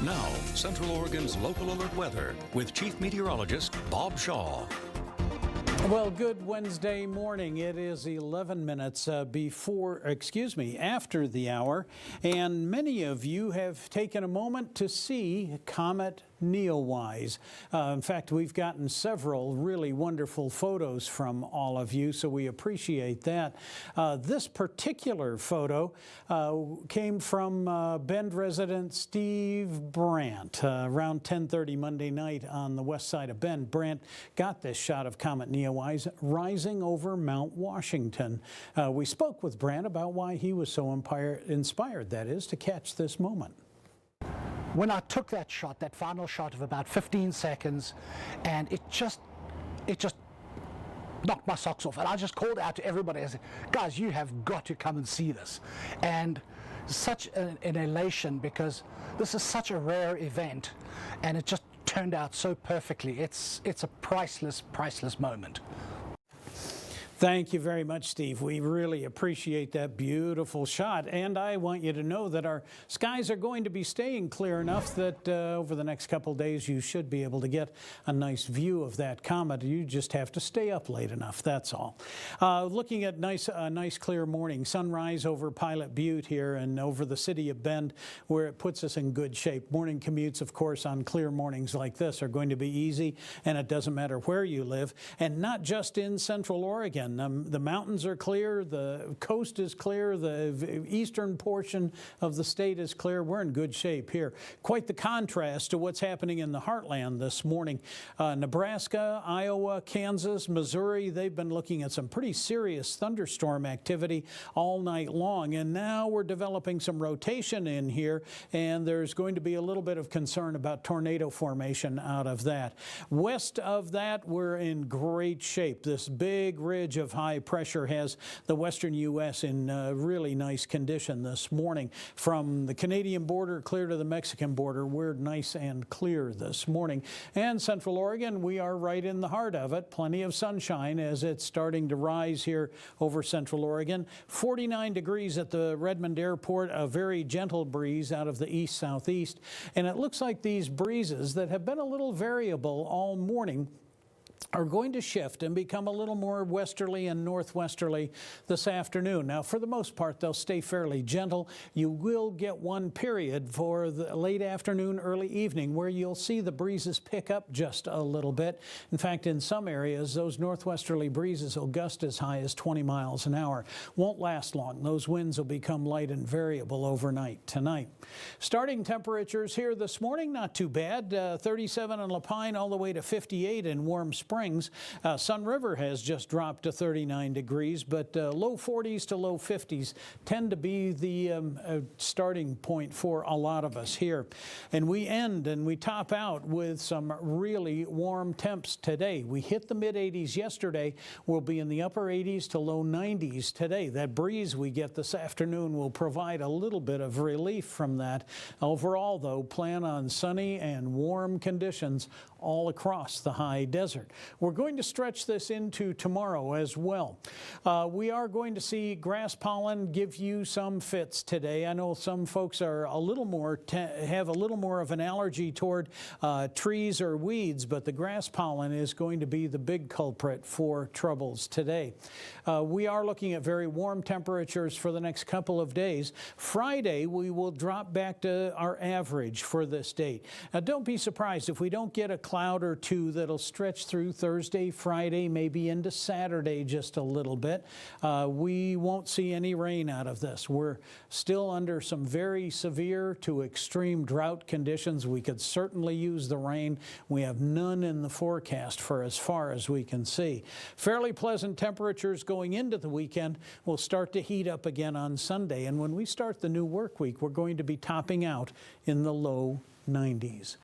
Now, Central Oregon's local alert weather with Chief Meteorologist Bob Shaw. Well, good Wednesday morning. It is 11 minutes after the hour, and many of you have taken a moment to see Comet Neowise. In fact, we've gotten several really wonderful photos from all of you, so we appreciate that. This particular photo came from Bend resident Steve Brandt. Around 10:30 Monday night on the west side of Bend, Brandt got this shot of Comet Neowise rising over Mount Washington. We spoke with Brandt about why he was so inspired, that is, to catch this moment. When I took that shot, that final shot of about 15 seconds, and it just knocked my socks off. And I just called out to everybody. I said, guys, you have got to come and see this. And such an elation, because this is such a rare event, and it just turned out so perfectly. It's a priceless moment. Thank you very much, Steve. We really appreciate that beautiful shot. And I want you to know that our skies are going to be staying clear enough that over the next couple days you should be able to get a nice view of that comet. You just have to stay up late enough, that's all. Looking at a nice clear morning, sunrise over Pilot Butte here and over the city of Bend, where it puts us in good shape. Morning commutes, of course, on clear mornings like this are going to be easy, and it doesn't matter where you live, and not just in Central Oregon. The mountains are clear, the coast is clear, the eastern portion of the state is clear. We're in good shape here. Quite the contrast to what's happening in the heartland this morning. Nebraska, Iowa, Kansas, Missouri, they've been looking at some pretty serious thunderstorm activity all night long, and now we're developing some rotation in here, and there's going to be a little bit of concern about tornado formation out of that. West of that, we're in great shape. This big ridge of high pressure has the western U.S. in really nice condition this morning. From the Canadian border clear to the Mexican border, we're nice and clear this morning. And Central Oregon, we are right in the heart of it. Plenty of sunshine as it's starting to rise here over Central Oregon. 49 degrees at the Redmond Airport, a very gentle breeze out of the east-southeast. And it looks like these breezes that have been a little variable all morning are going to shift and become a little more westerly and northwesterly this afternoon. Now, for the most part, they'll stay fairly gentle. You will get one period for the late afternoon, early evening, where you'll see the breezes pick up just a little bit. In fact, in some areas, those northwesterly breezes will gust as high as 20 miles an hour. Won't last long. Those winds will become light and variable overnight tonight. Starting temperatures here this morning, not too bad. 37 in La Pine all the way to 58 in Warm Springs. Sun River has just dropped to 39 degrees, but low 40s to low 50s tend to be the starting point for a lot of us here. And we end and we top out with some really warm temps today. We hit the mid-80s yesterday. We'll be in the upper 80s to low 90s today. That breeze we get this afternoon will provide a little bit of relief from that. Overall, though, plan on sunny and warm conditions all across the high desert. We're going to stretch this into tomorrow as well. We are going to see grass pollen give you some fits today. I know some folks are a little more have a little more of an allergy toward trees or weeds, but the grass pollen is going to be the big culprit for troubles today. We are looking at very warm temperatures for the next couple of days. Friday, we will drop back to our average for this date. Now, don't be surprised if we don't get a cloud or two that'll stretch through Thursday, Friday, maybe into Saturday just a little bit. We won't see any rain out of this. We're still under some very severe to extreme drought conditions. We could certainly use the rain. We have none in the forecast for as far as we can see. Fairly pleasant temperatures going into the weekend. Will start to heat up again on Sunday. And when we start the new work week, we're going to be topping out in the low 90s.